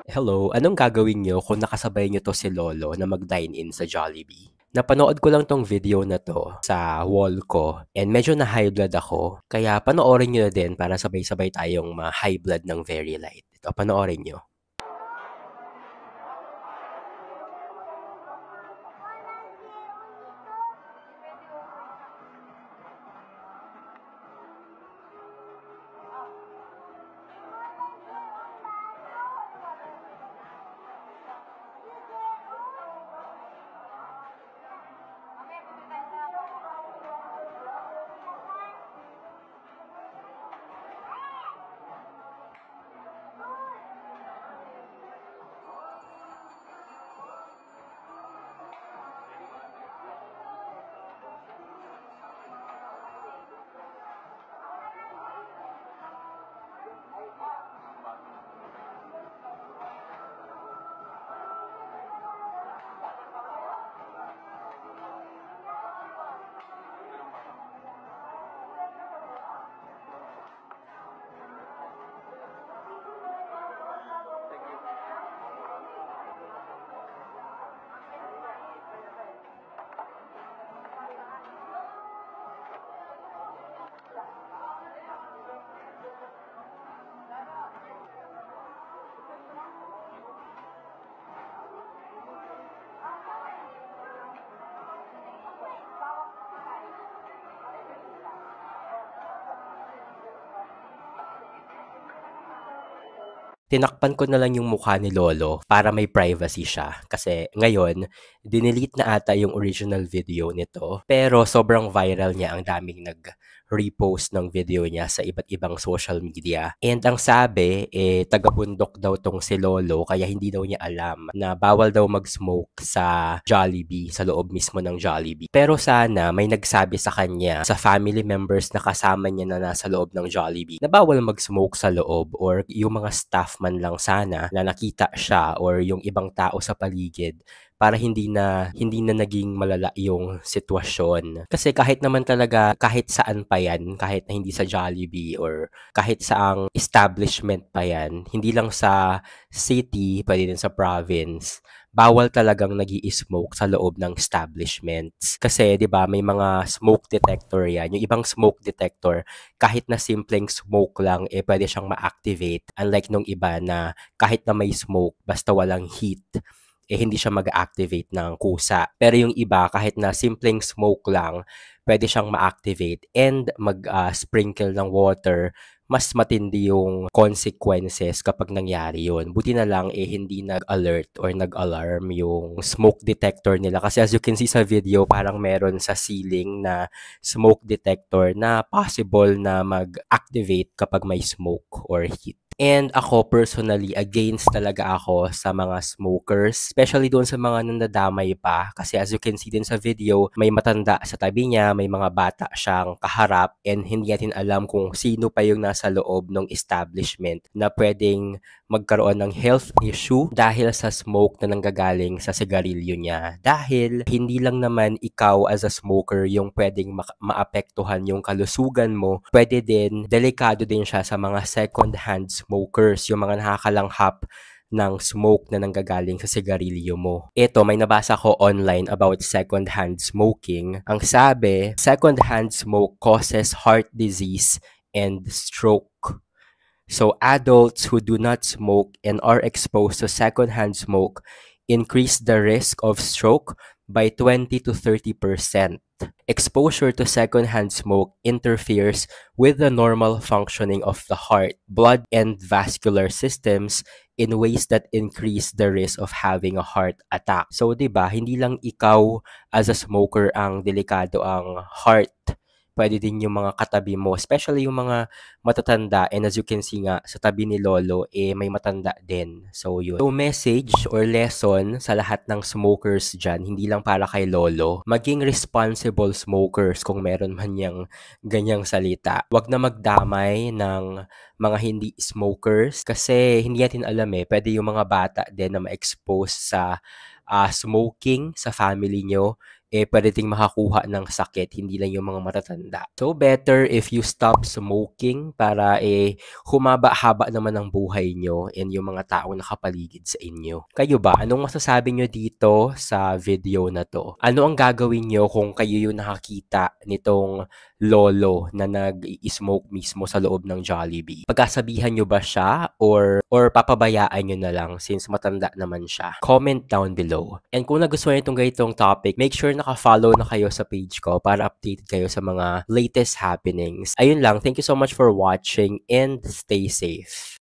Hello, anong gagawin niyo kung nakasabay niyo 'to si lolo na mag-dine-in sa Jollibee? Napanood ko lang 'tong video na 'to sa wall ko and medyo na-high blood ako. Kaya panoorin niyo na din para sabay-sabay tayong ma-high blood ng very light. Ito, panoorin niyo. Tinakpan ko na lang yung mukha ni lolo para may privacy siya. Kasi ngayon, dinelete na ata yung original video nito. Pero sobrang viral niya, ang daming nag-repost ng video niya sa iba't ibang social media. And ang sabi, taga-bundok daw tong si lolo, kaya hindi daw niya alam na bawal daw mag-smoke sa Jollibee, sa loob mismo ng Jollibee. Pero sana may nagsabi sa kanya, sa family members na kasama niya na nasa loob ng Jollibee, na bawal mag-smoke sa loob, or yung mga staff man lang sana na nakita siya or yung ibang tao sa paligid para hindi na naging malala yung sitwasyon. Kasi kahit naman talaga, kahit saan pa yan, kahit na hindi sa Jollibee or kahit saang establishment pa yan, hindi lang sa city, pwede din sa province, bawal talagang nag-i-smoke sa loob ng establishments. Kasi 'di ba may mga smoke detector yan. Yung ibang smoke detector, kahit na simpleng smoke lang, pwede siyang ma-activate. Unlike nung iba na kahit na may smoke, basta walang heat, hindi siya mag-activate ng kusa. Pero yung iba, kahit na simpleng smoke lang, pwede siyang ma-activate and mag-sprinkle ng water. Mas matindi yung consequences kapag nangyari yun. Buti na lang hindi nag-alert or nag-alarm yung smoke detector nila. Kasi as you can see sa video, parang meron sa ceiling na smoke detector na possible na mag-activate kapag may smoke or heat. And ako personally, against talaga ako sa mga smokers, especially doon sa mga nandadamay pa. Kasi as you can see din sa video, may matanda sa tabi niya, may mga bata siyang kaharap, and hindi natin alam kung sino pa yung nasa loob ng establishment na pwedeng magkaroon ng health issue dahil sa smoke na nanggagaling sa sigarilyo niya. Dahil hindi lang naman ikaw as a smoker yung pwedeng maapektuhan yung kalusugan mo, pwede din, delikado din siya sa mga second-hand smokers, yung mga nakakalanghap ng smoke na nanggagaling sa sigarilyo mo. Ito, may nabasa ko online about second-hand smoking. Ang sabi, second-hand smoke causes heart disease and stroke. So adults who do not smoke and are exposed to secondhand smoke increase the risk of stroke by 20 to 30%. Exposure to secondhand smoke interferes with the normal functioning of the heart, blood, and vascular systems in ways that increase the risk of having a heart attack. So, 'di ba, hindi lang ikaw as a smoker ang delikado ang heart, pwede din yung mga katabi mo, especially yung mga matatanda, and as you can see nga, sa tabi ni lolo, may matanda din. So, yun. So, message or lesson sa lahat ng smokers dyan, hindi lang para kay lolo, maging responsible smokers kung meron man yung ganyang salita. Huwag na magdamay ng mga hindi smokers kasi hindi natin alam pwede yung mga bata din na ma-expose sa smoking sa family nyo. pwede ding makakuha ng sakit, hindi lang yung mga matatanda. So, better if you stop smoking para humaba-haba naman ang buhay nyo and yung mga taong nakapaligid sa inyo. Kayo ba? Anong masasabi nyo dito sa video na to? Ano ang gagawin nyo kung kayo yung nakakita nitong lolo na nag-i-smoke mismo sa loob ng Jollibee? Pagkasabihan nyo ba siya or papabayaan nyo na lang since matanda naman siya? Comment down below. And kung nagustuhan nyo itong ganitong topic, make sure naka-follow na kayo sa page ko para updated kayo sa mga latest happenings. Ayun lang. Thank you so much for watching and stay safe.